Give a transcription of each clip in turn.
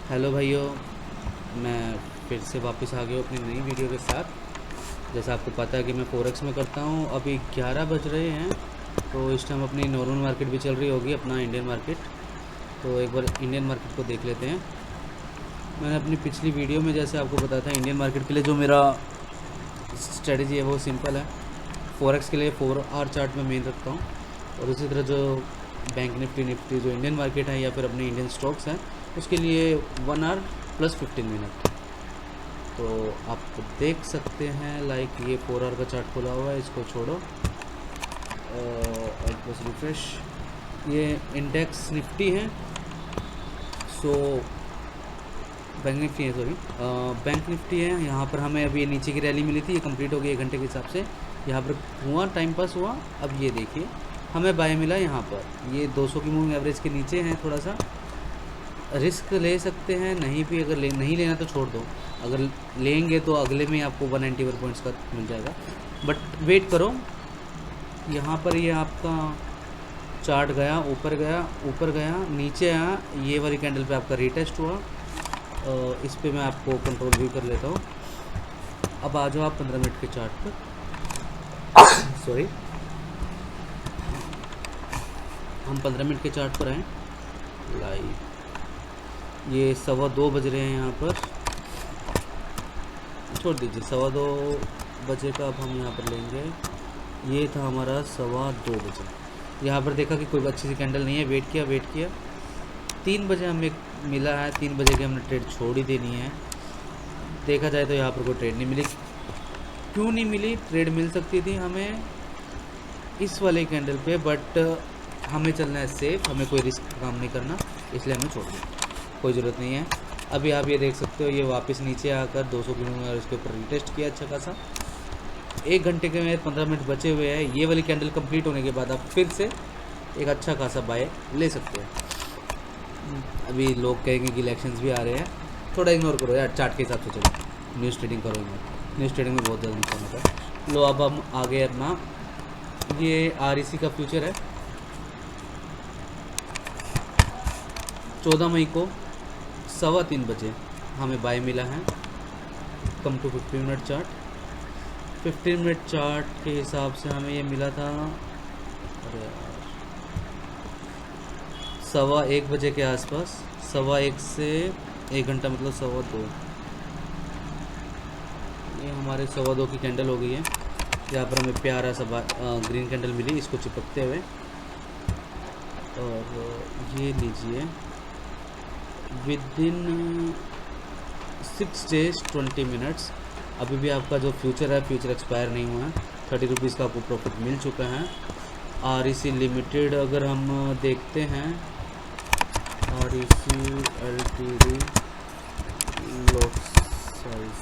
Hello भाइयों, मैं फिर से वापस आ गया हूँ अपनी नई वीडियो के साथ। जैसा आपको पता है कि मैं फोरेक्स में करता हूँ। अभी 11 बज रहे हैं, तो इस टाइम अपनी नॉर्मल मार्केट भी चल रही होगी, अपना इंडियन मार्केट। तो एक बार इंडियन मार्केट को देख लेते हैं। मैंने अपनी पिछली वीडियो में जैसे आपको बताया था, इंडियन मार्केट के लिए जो मेरा स्ट्रेटजी है वो सिंपल है। फोरेक्स के लिए 4 आवर चार्ट में मेन रखता हूँ, और उसी तरह जो बैंक निफ्टी जो इंडियन मार्केट है या फिर अपने इंडियन स्टॉक्स हैं, उसके लिए 1 आवर प्लस 15 मिनट। तो आप देख सकते हैं, लाइक ये 4 आवर का चार्ट खुला हुआ है, इसको छोड़ो और बस रिफ्रेश। ये इंडेक्स निफ्टी है, सो बैंक निफ्टी है, सॉरी बैंक निफ्टी है। यहाँ पर हमें अभी ये नीचे की रैली मिली थी, ये कंप्लीट हो गई 1 घंटे के हिसाब से। यहाँ पर हुआ टाइम पास हुआ। अब ये देखिए हमें बाय मिला यहाँ पर, ये 200 की मूविंग एवरेज के नीचे है। थोड़ा सा रिस्क ले सकते हैं, नहीं भी अगर नहीं लेना तो छोड़ दो। अगर लेंगे तो अगले में आपको 191 पॉइंट्स का मिल जाएगा, बट वेट करो। यहाँ पर ये आपका चार्ट गया ऊपर गया नीचे आया, ये वाली कैंडल पे आपका रीटेस्ट हुआ। इस पे मैं आपको कंट्रोल व्यू कर लेता हूँ। अब आ जाओ आप 15 मिनट के चार्ट पर। सॉरी, हम 15 मिनट के चार्ट पर आए। लाइव ये 2:15 बज रहे हैं यहाँ पर, छोड़ दीजिए। 2:15 बजे का अब हम यहाँ पर लेंगे। ये था हमारा 2:15 बजे। यहाँ पर देखा कि कोई अच्छी सी कैंडल नहीं है, वेट किया। 3 बजे हमें मिला है, 3 बजे के हमने ट्रेड छोड़ ही देनी है। देखा जाए तो यहाँ पर कोई ट्रेड नहीं मिली। क्यों नहीं मिली? ट्रेड मिल सकती थी हमें इस वाले कैंडल पे, बट हमें चलना है सेफ, हमें कोई रिस्क काम नहीं करना, इसलिए हमें छोड़ दिया, कोई ज़रूरत नहीं है। अभी आप ये देख सकते हो, ये वापस नीचे आकर 200 किलो इसके ऊपर रिटेस्ट किया अच्छा खासा। 1 घंटे के में 15 मिनट बचे हुए हैं। ये वाली कैंडल कंप्लीट होने के बाद आप फिर से एक अच्छा खासा बाय ले सकते हैं। अभी लोग कहेंगे कि इलेक्शंस भी आ रहे हैं, थोड़ा इग्नोर करो यार, चार्ट के हिसाब से चलो। न्यूज़ ट्रेडिंग करो, न्यूज़ ट्रेडिंग में बहुत ज़्यादा नुकसान होता है। लो अब हम आगे अपना ये REC का फ्यूचर है। 14 मई को 3:15 बजे हमें बाय मिला है। Come to 15 minute chart. 15 minute chart के हिसाब से हमें ये मिला था, अरे यार, 1:15 बजे के आसपास। 1:15 से 1 घंटा मतलब 2:15। ये हमारे 2:15 की कैंडल हो गई है। यहाँ पर हमें प्यारा सा ग्रीन कैंडल मिली, इसको चिपकते हुए। और ये लीजिए, विदिन 6 डेज 20 मिनट्स। अभी भी आपका जो फ्यूचर है, फ्यूचर एक्सपायर नहीं हुआ है। 30 रुपीज़ का आपको प्रॉफिट मिल चुका है। REC लिमिटेड अगर हम देखते हैं, REC LTD लॉट साइज,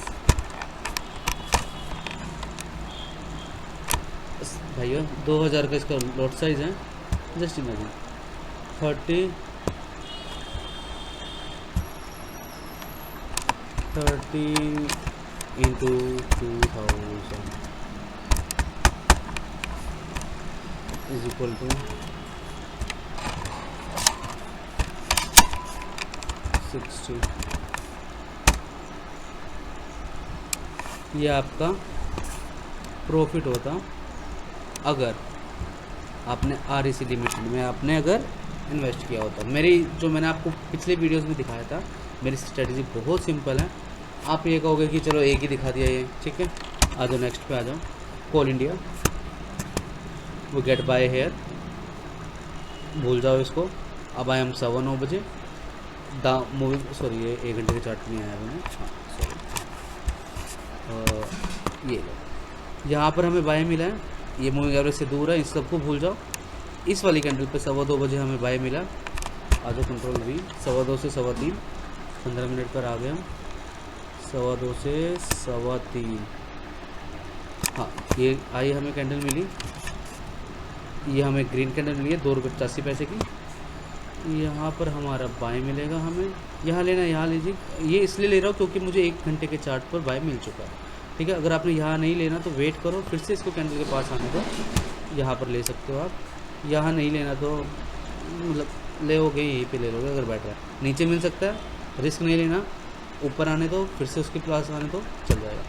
भैया 2000 का इसका लॉट साइज है। Just imagine 30 into 2000 is equal to 60। ये आपका प्रॉफिट होता अगर आपने REC लिमिटेड में आपने अगर इन्वेस्ट किया होता। जो मैंने आपको पिछले वीडियोस में दिखाया था, मेरी स्ट्रेटजी बहुत सिंपल है। आप ये कहोगे कि चलो एक ही दिखा दिया ये, ठीक है, आ जाओ नेक्स्ट पे आ जाओ। कोल इंडिया, वो गेट बाय हेयर, भूल जाओ इसको। अब आए हम 9:15 बजे। मूविंग, सॉरी ये 1 घंटे के चार्ट नहीं आया मैंने, हाँ सॉरी। ये लो, यहाँ पर हमें बाय मिला है। ये मूविंग एवरेज से दूर है, इस सबको भूल जाओ। इस वाली कैंडल पे 2:15 बजे हमें बाय मिला। आ जाओ कंट्रोल V, 2:15 से 3:15, 15 मिनट पर आ गए हम। 2:15 से 3:15, हाँ ये आई हमें कैंडल मिली। ये हमें ग्रीन कैंडल मिली है 2 रुपये 85 पैसे की। यहाँ पर हमारा बाय मिलेगा हमें। यहाँ लेना, यहाँ लीजिए। ये इसलिए ले रहा हूँ क्योंकि मुझे 1 घंटे के चार्ट पर बाय मिल चुका है, ठीक है। अगर आपने यहाँ नहीं लेना तो वेट करो, फिर से इसको कैंडल के पास आने दो, यहाँ पर ले सकते हो आप। यहाँ नहीं लेना तो मतलब ले लोगे, यहीं पे ले लोगे अगर बैठ रहा है। नीचे मिल सकता है, रिस्क नहीं लेना, ऊपर आने दो, फिर से उसके पास आने दो, चल जाएगा।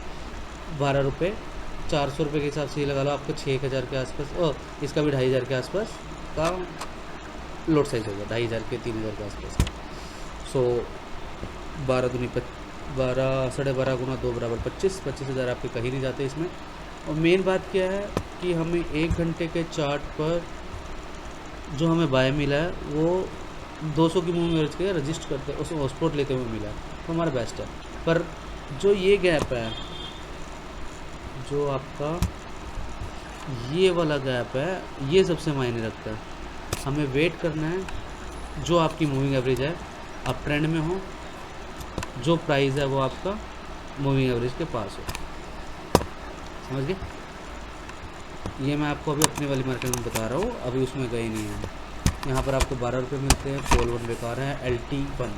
12 रुपये, 400 रुपये के हिसाब से ये लगा लो आपको 6,000 के आसपास, और इसका भी 2,500 के आसपास का लोड साइज होगा, 2,500 के 3,000 के आसपास का। सो 12 दूनी 12, 12.5 गुना 2 बराबर 25,000 आपके कहीं नहीं जाते इसमें। और मेन बात क्या है कि हमें 1 घंटे के चार्ट पर जो हमें बाय मिला है वो 200 की मूविंग एवरेज के रजिस्ट करते उस स्पॉट लेते हुए मिला है, तो हमारा बेस्ट है। पर जो ये गैप है, जो आपका ये वाला गैप है, ये सबसे मायने रखता है। हमें वेट करना है जो आपकी मूविंग एवरेज है आप ट्रेंड में हो, जो प्राइस है वो आपका मूविंग एवरेज के पास हो, समझ गए। ये मैं आपको अभी अपने वाली मार्केट में बता रहा हूँ, अभी उसमें गए नहीं हैं। यहाँ पर आपको 12 रुपये मिलते हैं, कॉल 1 बेकार है, LT1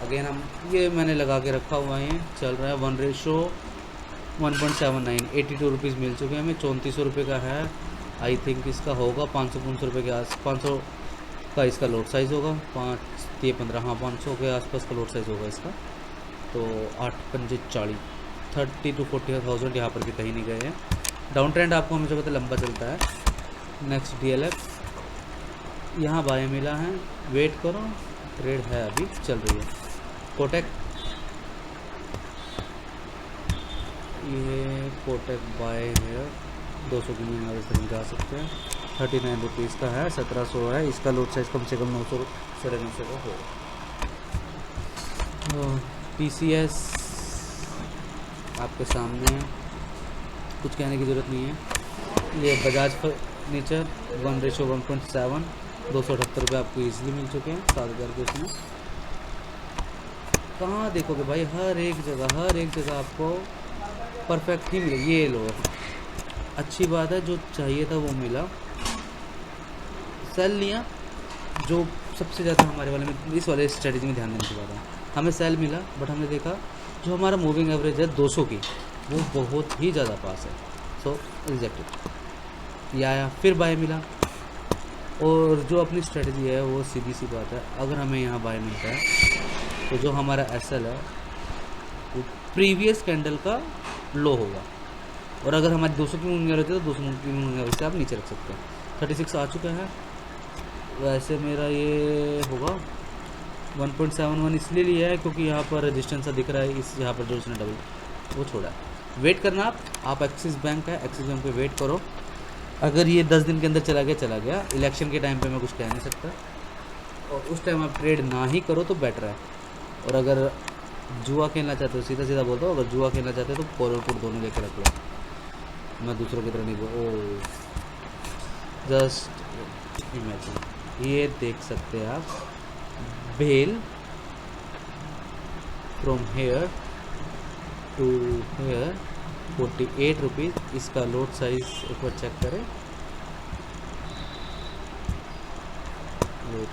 अगेन हम ये मैंने लगा के रखा हुआ है, चल रहा है 1:1.79, 82 रुपीज़ मिल चुके हैं हमें। 3400 रुपये का है, आई थिंक इसका होगा 500 रुपये के आस 500 का इसका लोड साइज़ होगा, 5-15 हाँ 500 के आसपास का लोड साइज़ होगा इसका। तो 8-5-40, 30 to 40,000 यहाँ पर भी कहीं नहीं गए हैं। डाउन ट्रेंड आपको हमेशा पता लंबा चलता है। नेक्स्ट DLF, यहाँ बाय मिला है, वेट करो, ट्रेड है अभी चल रही है। कोटेक, ये कोटेक बाय है, 200 की मूविंग एवरेज तक जा सकते हैं। 39 रुपीज़ का है, 1700 है, इसका लोड साइज कम से कम 900 950 का होगा। TCS आपके सामने है, कुछ कहने की ज़रूरत नहीं है। ये बजाज फर्नीचर 1:1.7, 278 रुपये आपको ईजिली मिल चुके हैं 7,000 के उसमें। कहाँ देखोगे भाई, हर एक जगह आपको परफेक्ट ही मिले। ये लो, अच्छी बात है, जो चाहिए था वो मिला। सेल लिया, जो सबसे ज़्यादा हमारे वाले में इस वाले स्ट्रेटजी में ध्यान देने की बात है, हमें सेल मिला, बट हमने देखा जो हमारा मूविंग एवरेज है 200 की, वो बहुत ही ज़्यादा पास है, सो रिजेक्टेड। या फिर बाय मिला, और जो अपनी स्ट्रेटजी है वो सीधी सी बात है, अगर हमें यहाँ बाय मिलता है तो जो हमारा SL है वो प्रीवियस कैंडल का लो होगा, और अगर हमारी 200 की मूविंग एवरेज है तो 200 की मूविंग एवरेज से आप नीचे रख सकते हैं। 36 आ चुका है, वैसे मेरा ये होगा 1.71 इसलिए लिया है क्योंकि यहाँ पर रेजिस्टेंस दिख रहा है, इस यहाँ पर जो उसने डबल वो छोड़ा है। वेट करना आप एक्सिस बैंक है, एक्सिस बैंक पे वेट करो। अगर ये 10 दिन के अंदर चला गया, इलेक्शन के टाइम पे मैं कुछ कह नहीं सकता, और उस टाइम आप ट्रेड ना ही करो तो बेटर है। और अगर जुआ खेलना चाहते हो, सीधा सीधा बोलता हूँ, अगर जुआ खेलना चाहते हो तो कॉल और पुट दोनों लेकर रख लो, मैं दूसरों की तरह नहीं बोल। ओ जस्ट इमेजिन, ये देख सकते हैं आप, bell from here to here 48 rupees, इसका लोड साइज एक बार चेक करें। वेट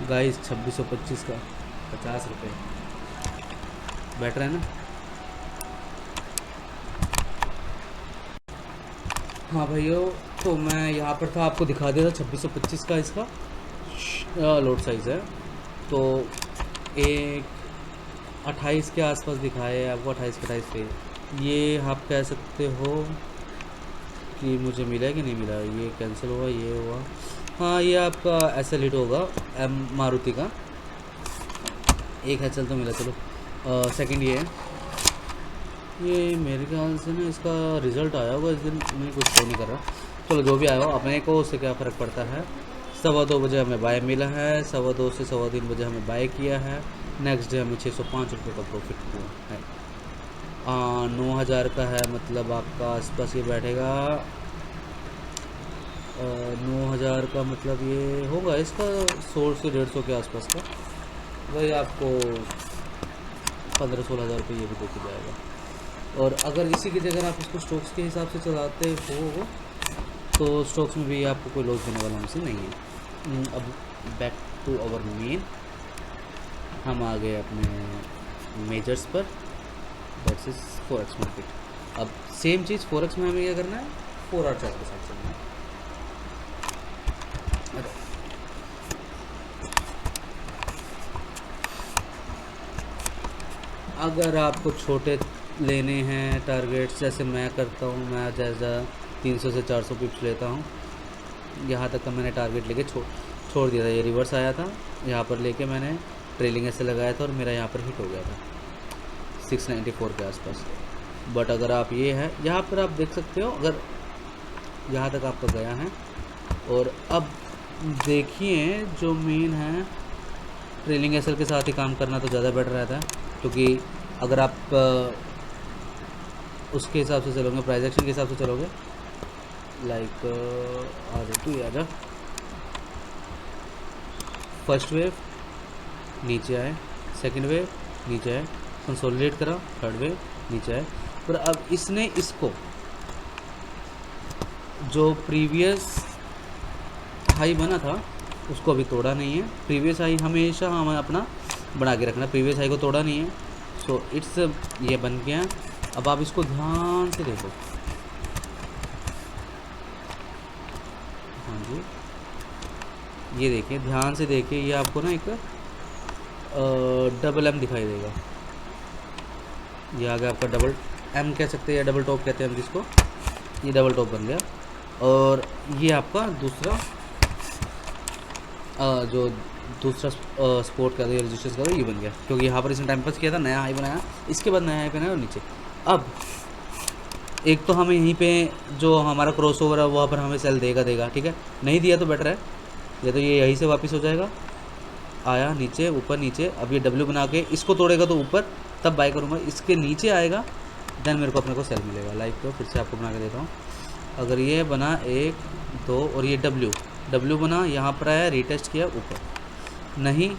गाइस 2625 का 50 रुपये, बेटर है ना। हाँ भैया, तो मैं यहाँ पर था, आपको दिखा दिया था 2625 का इसका लोड साइज़ है। तो एक 28 के आसपास दिखाए आपको, 28 पे ये आप कह सकते हो कि मुझे मिला है कि नहीं मिला, ये कैंसिल हुआ, ये हुआ। हाँ, ये आपका SL हिट होगा, मारुति का एक SL तो मिला। चलो सेकंड ये है, ये मेरे ख्याल से ना इसका रिज़ल्ट आया होगा इस दिन, मैं कुछ शो नहीं कर रहा। चलो जो भी आया हो, अपने को उससे क्या फ़र्क पड़ता है। 2:15 बजे हमें बाय मिला है, 2:15 से 3:15 बजे हमें बाय किया है। नेक्स्ट डे हमें 605 रुपये का प्रॉफिट हुआ है। 9,000 का है, मतलब आपका आसपास ये बैठेगा 9,000 का, मतलब ये होगा इसका 100 से 150 के आसपास का, वही आपको 15-16 हज़ार रुपये ये भी देके जाएगा। और अगर इसी की जगह आप इसको स्टॉक्स के हिसाब से चलाते हो तो स्टॉक्स में भी आपको कोई लॉस देने वाला हमसे नहीं है। अब बैक टू आवर मेन, हम आ गए अपने मेजर्स पर, दैट्स इज फॉरेक्स मार्केट। अब सेम चीज़ फॉरेक्स में हमें क्या करना है, 4 आवर चार्ट के साथ चलना है। अगर आपको छोटे लेने हैं टारगेट्स, जैसे मैं करता हूँ, मैं जैसा 300 से 400 पिप्स लेता हूँ, यहाँ तक का मैंने टारगेट लेके छोड़ दिया था। ये रिवर्स आया था, यहाँ पर लेके मैंने ट्रेलिंग ऐसे लगाया था और मेरा यहाँ पर हिट हो गया था 694 के आसपास। बट अगर आप ये है, यहाँ पर आप देख सकते हो, अगर यहाँ तक आपका गया है, और अब देखिए जो मेन है, ट्रेलिंग एसएल के साथ ही काम करना तो ज़्यादा बेटर रहता है, क्योंकि अगर आप उसके हिसाब से चलोगे, प्राइस एक्शन के हिसाब से चलोगे, लाइक आ जा तू आ जा, फर्स्ट वेव नीचे आए, सेकंड वेव नीचे आए, कंसोलिडेट करा, थर्ड वेव नीचे आए, पर अब इसने इसको जो प्रीवियस हाई बना था उसको अभी तोड़ा नहीं है। प्रीवियस हाई हमेशा हमें अपना बना के रखना, प्रीवियस हाई को तोड़ा नहीं है। सो इट्स ये बन गया। अब आप इसको ध्यान से देखो, हाँ जी, ये देखिए, ध्यान से देखिए, ये आपको ना एक डबल एम दिखाई देगा। ये आ गया आपका डबल एम कह सकते हैं, या डबल टॉप कहते हैं हम जिसको, ये डबल टॉप बन गया। और ये आपका दूसरा जो दूसरा स्पोर्ट का रजिस्टर्स का ये बन गया, क्योंकि यहाँ पर इसने टाइम पास किया था, नया हाई बनाया, इसके बाद नया हाई बनाया और नीचे। अब एक तो हमें यहीं पे जो हमारा क्रॉस ओवर है वहाँ पर हमें सेल देगा, ठीक है, नहीं दिया तो बेटर है, या तो ये यहीं से वापस हो जाएगा, आया नीचे ऊपर नीचे, अब ये डब्ल्यू बना के इसको तोड़ेगा तो ऊपर, तब बाय करूँगा, इसके नीचे आएगा देन मेरे को अपने को सेल मिलेगा। लाइक तो फिर से आपको बना के देता हूँ, अगर ये बना 1 2 और ये डब्ल्यू बना, यहाँ पर आया, रीटेस्ट किया ऊपर, नहीं,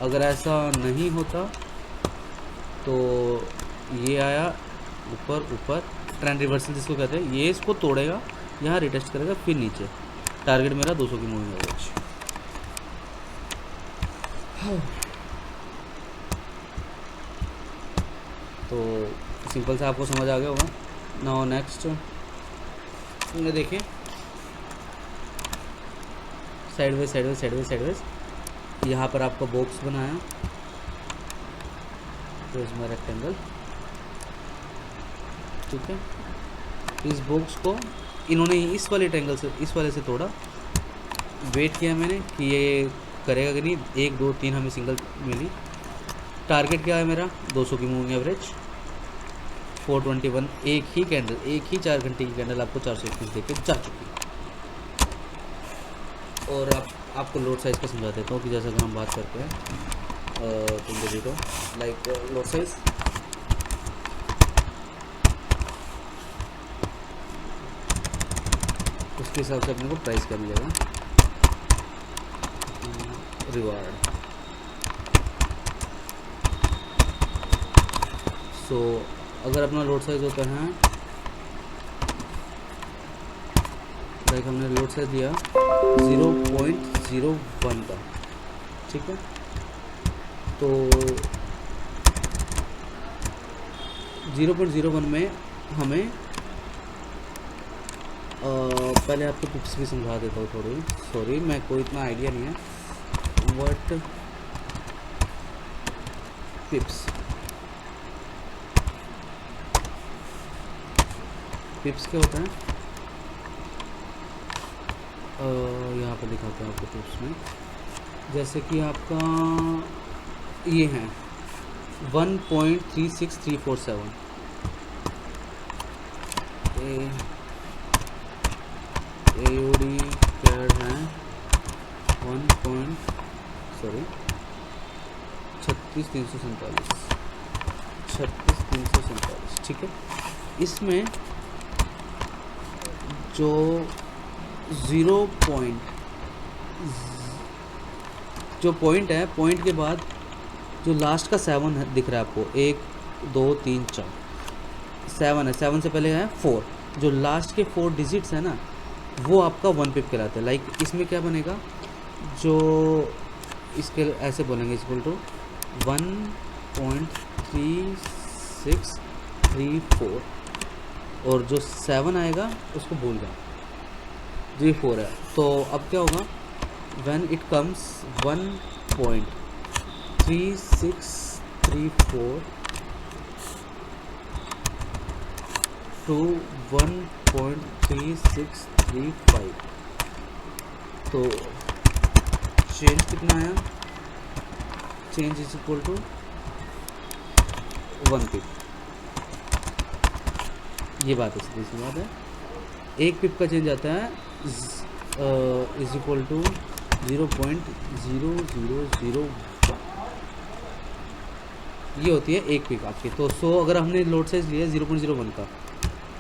अगर ऐसा नहीं होता तो ये आया ऊपर, ट्रेंड रिवर्सल जिसको कहते हैं, ये इसको तोड़ेगा, यहाँ रिटेस्ट करेगा, फिर नीचे, टारगेट मेरा 200 की मूविंग एवरेज। तो सिंपल से आपको समझ आ गया होगा। नाउ नेक्स्ट देखिए, साइडवेज, यहाँ पर आपका बॉक्स बनाया, तो इसमें रेक्टेंगल, ठीक है, इस बॉक्स को इन्होंने इस वाले ट्रेंगल से, इस वाले से तोड़ा, वेट किया मैंने कि ये करेगा कि नहीं, 1 2 3 हमें सिंगल मिली। टारगेट क्या है मेरा, 200 की मूविंग एवरेज, 421, एक ही कैंडल, एक ही 4 घंटे की कैंडल आपको 421 देके जा चुकी है। और आपको लोड साइज़ का समझा देता हूँ कि जैसे अगर हम बात करते हैं तुम देखो, लाइक लोड साइज़, उसके हिसाब से अपने को प्राइस क्या मिलेगा, रिवार्ड। सो अगर अपना लोड साइज होता है, लाइक हमने लोड साइज दिया 0.01 का, ठीक है, तो 0.01 में हमें पहले आपको टिप्स भी समझा देता हूँ थोड़ी, सॉरी मैं कोई इतना आइडिया नहीं है, व्हाट टिप्स क्या होता है, यहाँ पर दिखाते हैं आपको टिप्स में। जैसे कि आपका ये है 1.36347, AOD कैड है 36,347, ठीक है। इसमें जो 0 जो पॉइंट है, पॉइंट के बाद जो लास्ट का 7 है दिख रहा है आपको, 1 2 3 4 7 है, 7 से पहले है 4, जो लास्ट के 4 डिजिट्स है ना, वो आपका 1 पिप कहलाता है। लाइक इसमें क्या बनेगा, जो इसके ऐसे बोलेंगे इक्वल टू 1.3634 और जो 7 आएगा उसको भूल जाओ, जी 4 है। तो अब क्या होगा, व्हेन इट कम्स 1.3634 टू 1.3635, तो चेंज कितना आया, चेंज इज इक्वल टू 1 पिप। ये बात है, सीधी सी बात है। 1 पिप का चेंज आता है इज इक्वल टू 0.0001, ये होती है 1 पिप आपकी। तो अगर हमने लोड साइज लिया 0.01 का,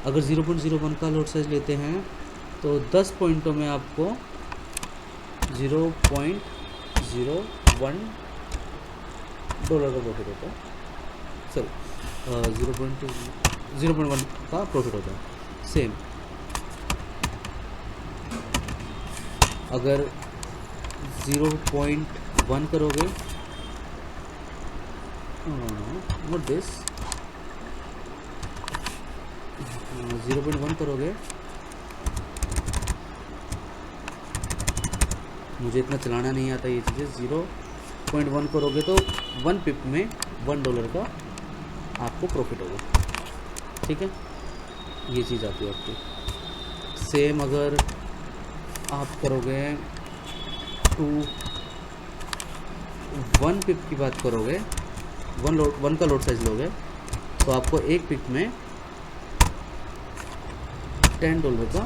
अगर 0.01 का लोड साइज लेते हैं तो 10 पॉइंटों में आपको 0.01 डॉलर का प्रॉफिट होता है, सॉरी 0.1 का प्रॉफिट होता है। सेम अगर 0.1 करोगे, व्हाट दिस 0.1 करोगे, मुझे इतना चलाना नहीं आता ये चीज़ें। 0.1 करोगे तो 1 पिप में $1 का आपको प्रॉफिट होगा, ठीक है, ये चीज़ आती है आपकी। सेम अगर आप करोगे 1 पिप की बात करोगे, 1 का लोड साइज लोगे तो आपको 1 पिप में $10 का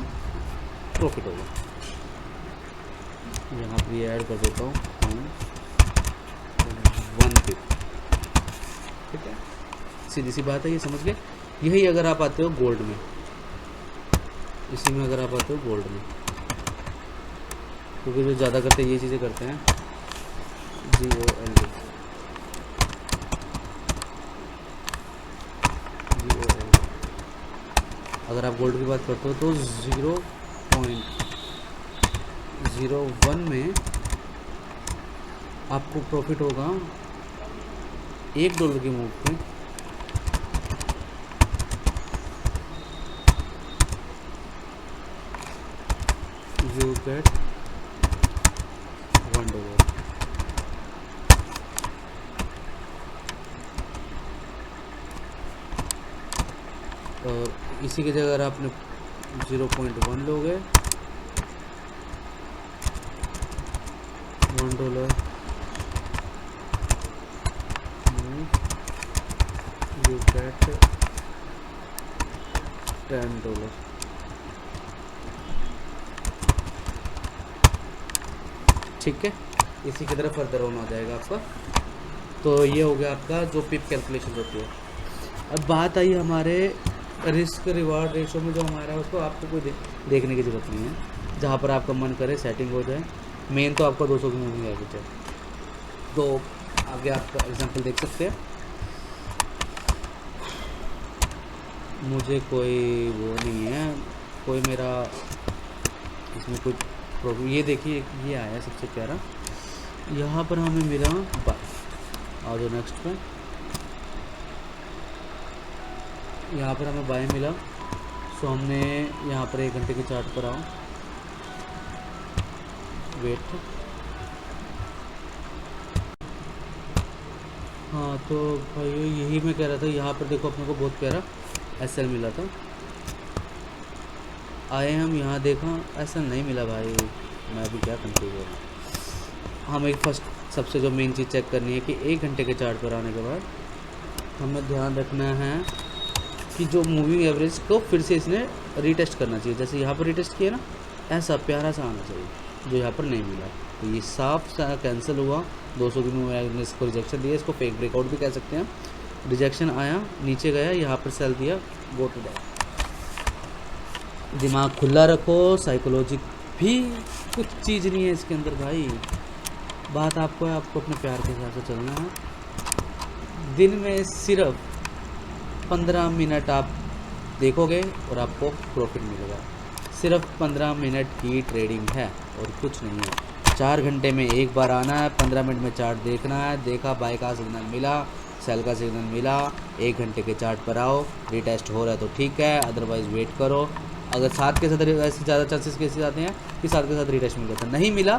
प्रॉफिट होगा। यहाँ पर ये ऐड कर देता हूँ 1 पिप, ठीक है, सीधी सी बात है, ये समझ गए। यही अगर आप आते हो गोल्ड में, इसी में अगर आप आते हो गोल्ड में, क्योंकि जो ज़्यादा करते ये चीज़ें करते हैं GOLD, अगर आप गोल्ड की बात करते हो तो 0.01 में आपको प्रॉफिट होगा $1 की मूव पे you get $1। और इसी की जगह आपने 0.1 लोगे, $1 you get $10। ठीक है, इसी की तरफ फर्दर ऑन आ जाएगा आपका। तो ये हो गया आपका जो पिप कैलकुलेशन होती है। अब बात आई हमारे रिस्क रिवार्ड रेशो में, जो हमारा है उसको आपको कोई देखने की ज़रूरत नहीं है, जहाँ पर आपका मन करे सेटिंग हो जाए। मेन तो आपका 200 की मूविंग एवरेज है। तो आगे आपका एग्जांपल देख सकते हैं। मुझे कोई वो नहीं है, कोई मेरा इसमें कोई प्रॉब्लम। ये देखिए, ये आया सबसे प्यारा, यहाँ पर हमें मिला बाय, और जो नेक्स्ट पे यहाँ पर हमें बाय मिला। सो हमने यहाँ पर 1 घंटे के चार्ट पर आओ, वेट, हाँ तो भाई यही मैं कह रहा था। यहाँ पर देखो अपने को बहुत प्यारा SL मिला था, आए हम यहाँ देखा ऐसा नहीं मिला भाई, मैं भी क्या कंफ्यूज हो रहा हूँ। हमें फर्स्ट सबसे जो मेन चीज़ चेक करनी है कि 1 घंटे के चार्ट पर आने के बाद हमें ध्यान रखना है कि जो मूविंग एवरेज को फिर से इसने रीटेस्ट करना चाहिए। जैसे यहाँ पर रीटेस्ट किया ना, ऐसा प्यारा सा आना चाहिए, जो यहाँ पर नहीं मिला। तो ये साफ सा कैंसिल हुआ, 200 की मूविंग एवरेज को रिजेक्शन दिया, इसको फेक ब्रेकआउट भी कह सकते हैं। रिजेक्शन आया, नीचे गया, यहाँ पर सेल दिया, गो टू डाउन। दिमाग खुला रखो, साइकोलॉजी भी कुछ चीज़ नहीं है इसके अंदर भाई। बात आपको है, आपको अपने प्यार के हिसाब से चलना है। दिन में सिर्फ 15 मिनट आप देखोगे और आपको प्रॉफिट मिलेगा। सिर्फ 15 मिनट की ट्रेडिंग है और कुछ नहीं है। 4 घंटे में एक बार आना है, 15 मिनट में चार्ट देखना है, देखा बाय का सिग्नल मिला, सेल का सिग्नल मिला, 1 घंटे के चार्ट पर आओ, रीटेस्ट हो रहा है तो ठीक है, अदरवाइज़ वेट करो। अगर साथ के साथ ऐसे ज़्यादा चांसेस कैसे आते हैं कि साथ के साथ रीटेस्ट मिल जाता है, नहीं मिला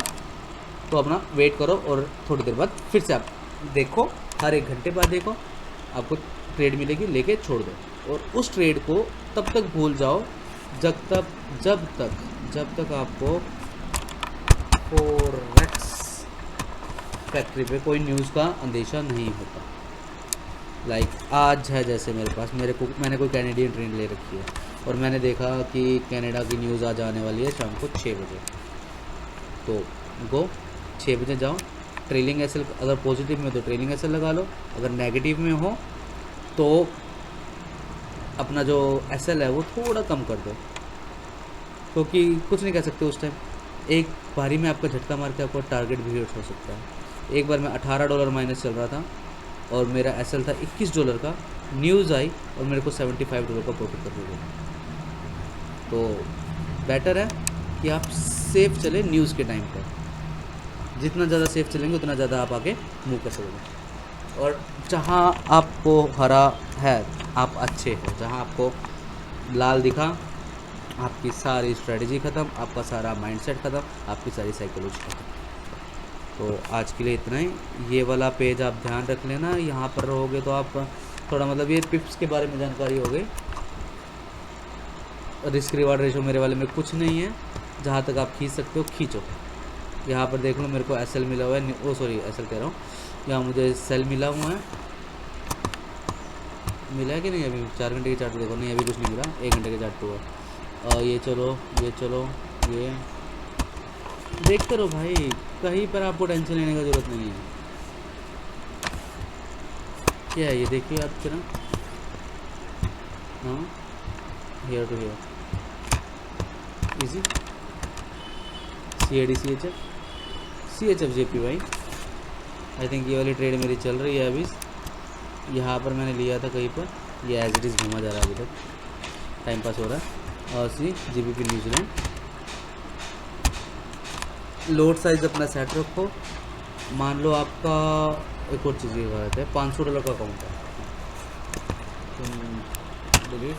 तो अपना वेट करो और थोड़ी देर बाद फिर से आप देखो, हर 1 घंटे बाद देखो, आपको ट्रेड मिलेगी, लेके छोड़ दो। और उस ट्रेड को तब तक भूल जाओ जब तक आपको फॉरेक्स फैक्ट्री पे कोई न्यूज़ का अंदेशा नहीं होता। लाइक आज है जैसे मेरे पास मैंने कोई कैनेडियन ट्रेन ले रखी है और मैंने देखा कि कनाडा की न्यूज़ आज आने वाली है शाम को 6 बजे, तो गो 6 बजे जाओ, ट्रेलिंग एसएल अगर पॉजिटिव में तो ट्रेलिंग एसएल लगा लो, अगर नेगेटिव में हो तो अपना जो एसएल है वो थोड़ा कम कर दो, क्योंकि कुछ नहीं कह सकते उस टाइम। एक बारी में आपका झटका मार के आपका टारगेट भी हिट हो सकता है। एक बार मैं $18 माइनस चल रहा था और मेरा एसएल था $21 का, न्यूज़ आई और मेरे को $75 का प्रॉफिट कर दिया। तो बेटर है कि आप सेफ चले न्यूज़ के टाइम पर, जितना ज़्यादा सेफ चलेंगे उतना ज़्यादा आप आगे मूव कर सकोगे। और जहाँ आपको हरा है आप अच्छे हो, जहाँ आपको लाल दिखा आपकी सारी स्ट्रेटजी ख़त्म, आपका सारा माइंडसेट ख़त्म, आपकी सारी साइकोलॉजी ख़त्म। तो आज के लिए इतना ही। ये वाला पेज आप ध्यान रख लेना, यहाँ पर रहोगे तो आप थोड़ा मतलब ये पिप्स के बारे में जानकारी हो गई। रिस्क रिवार्ड रेशो मेरे वाले में कुछ नहीं है, जहाँ तक आप खींच सकते हो खींचो। यहाँ पर देख लो मेरे को एसएल मिला हुआ है, ओ सॉरी एसएल कह रहा हूँ, यहाँ मुझे सेल मिला हुआ है, मिला है कि नहीं अभी? 4 घंटे की चार्ट देखो, नहीं अभी कुछ नहीं मिला, 1 घंटे के चार्ट हुआ। ये चलो ये देखते रहो भाई, कहीं पर आपको टेंशन लेने का ज़रूरत नहीं है। क्या है ये देखिए आप जरा, हाँ here to here easy CAD CHF JPY। I think ये वाली ट्रेड मेरी चल रही है अभी। यहाँ पर मैंने लिया था कहीं पर, ये एज इट इज़ घूमा जा रहा है, अभी तक टाइम पास हो रहा है। और GBP न्यूजीलैंड, लोड साइज अपना सेट रखो। मान लो आपका एक और चीज़ की बात है, $500 का अकाउंट है, डिलीट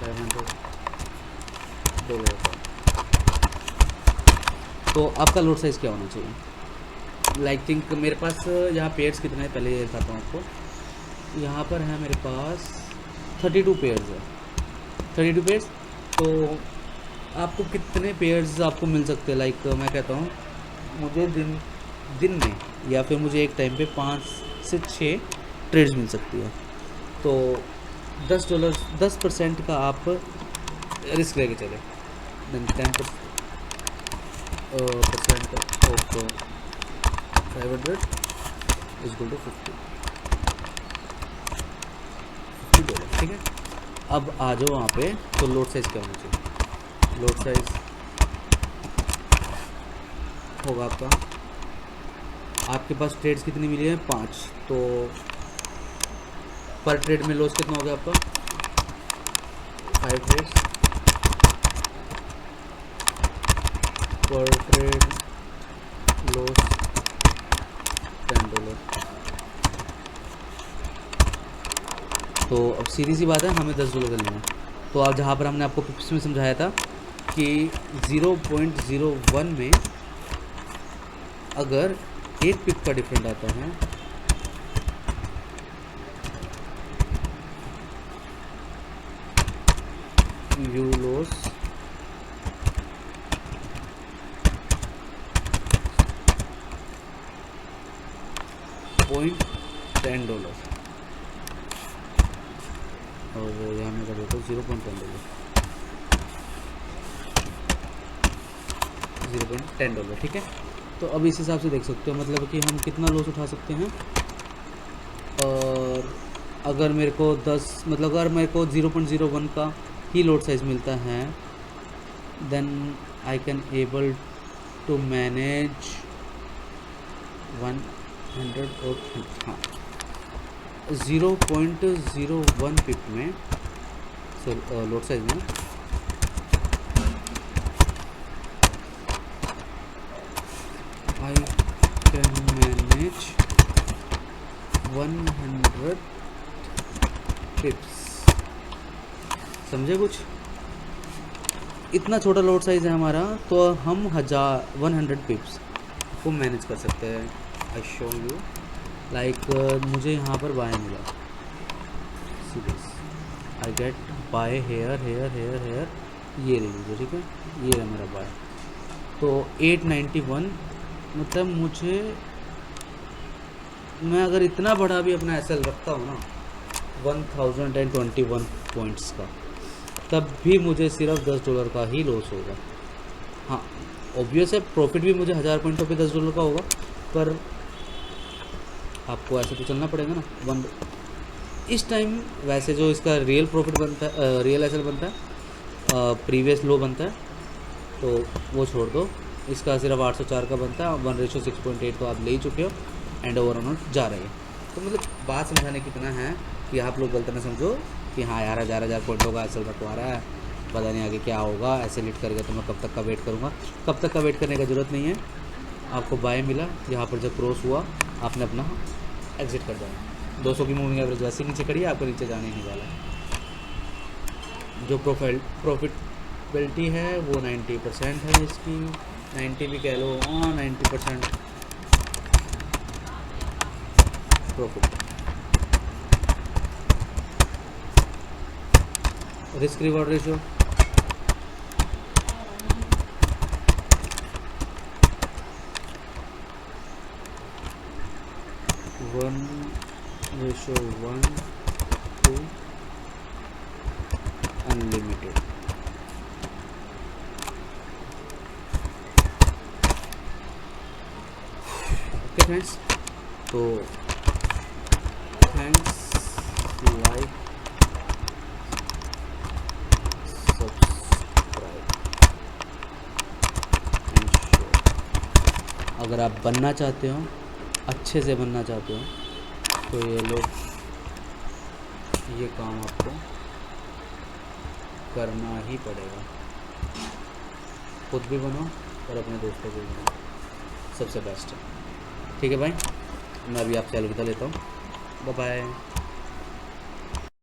$500। तो आपका लोड साइज़ क्या होना चाहिए? लाइक थिंक मेरे पास यहाँ पेयर्स कितने हैं पहले ये बताता हूँ आपको। यहाँ पर है मेरे पास 32 पेयर्स है, 32 पेयर्स। तो आपको कितने पेयर्स आपको मिल सकते हैं? लाइक मैं कहता हूँ मुझे दिन में या फिर मुझे एक टाइम पे 5 से 6 ट्रेड्स मिल सकती है। तो $10% का आप रिस्क लेके चले, then 10% of 500 is equal to $50, ठीक है। अब आ जाओ वहाँ पे, तो लोड साइज़ क्या होना चाहिए? लोड साइज़ होगा आपके पास ट्रेड्स कितनी मिली है? 5। तो पर ट्रेड में लॉस कितना हो गया आपका? 5 ट्रेड्स पर ट्रेड लॉस $10। तो अब सीधी सी बात है, हमें $10 लेना है। तो अब जहाँ पर हमने आपको पिप्स में समझाया था कि 0.01 में अगर 1 पिप का डिफरेंट आता है यू लॉस $10 और यहाँ मैं कर देता हूँ $0.10, ठीक है। तो अब इस हिसाब से देख सकते हो मतलब कि हम कितना लॉस उठा सकते हैं। और अगर मेरे को 10 मतलब अगर मेरे को 0.01 का ही लोड साइज मिलता है, then I can able to manage 100 और हाँ 0.01 पिप में लोड साइज में आई कैन मैनेज 100 पिप्स। समझे कुछ? इतना छोटा लोड साइज है हमारा, तो हम 100 पिप्स को मैनेज कर सकते हैं। आई शो यू लाइक मुझे यहाँ पर बाय मिला, I get buy here here here here, ये ले लीजिए, ठीक है, ये है मेरा बाय। तो 891 मतलब मुझे, मैं अगर इतना बड़ा भी अपना एसएल रखता हूँ ना 1021 पॉइंट्स का, तब भी मुझे सिर्फ $10 का ही लॉस होगा। हाँ ऑब्वियस है प्रॉफिट भी मुझे 1000 पॉइंटों पे $10 का होगा, पर आपको ऐसे तो चलना पड़ेगा ना। इस टाइम वैसे जो इसका रियल प्रॉफिट बनता है, रियल एसएल बनता है, प्रीवियस लो बनता है, तो वो छोड़ दो, इसका सिर्फ 804 का बनता है। 1:6.8 तो आप ले ही चुके हो, एंड ओवर अमाउंट जा रही है। तो मतलब बात समझाने की इतना है कि आप लोग गलत ना समझो कि हाँ यार 1000 पॉइंटों का एसएल रखवा रहा है, पता नहीं आगे क्या होगा, ऐसे लिट करके तो मैं कब तक का वेट करूँगा। कब तक का वेट करने का ज़रूरत नहीं है, आपको बाय मिला, यहाँ पर जब क्रॉस हुआ आपने अपना एग्जिट कर जाना। 200 की मूविंग एवरेज वैसे नीचे खड़ी है, आपको नीचे जाने ही नहीं वाला है। जो प्रॉफिटेबिलिटी है वो 90% है इसकी, 90 भी कह लो, 90% profit. Risk reward ratio 1:1 to unlimited. Okay friends, तो thanks, like, subscribe and share. अगर आप बनना चाहते हो, अच्छे से बनना चाहते हो, तो ये काम आपको करना ही पड़ेगा। खुद भी बनो और अपने दोस्तों को भी बनो, सबसे बेस्ट है। ठीक है भाई, मैं अभी आपसे अलविदा लेता हूँ। Bye bye.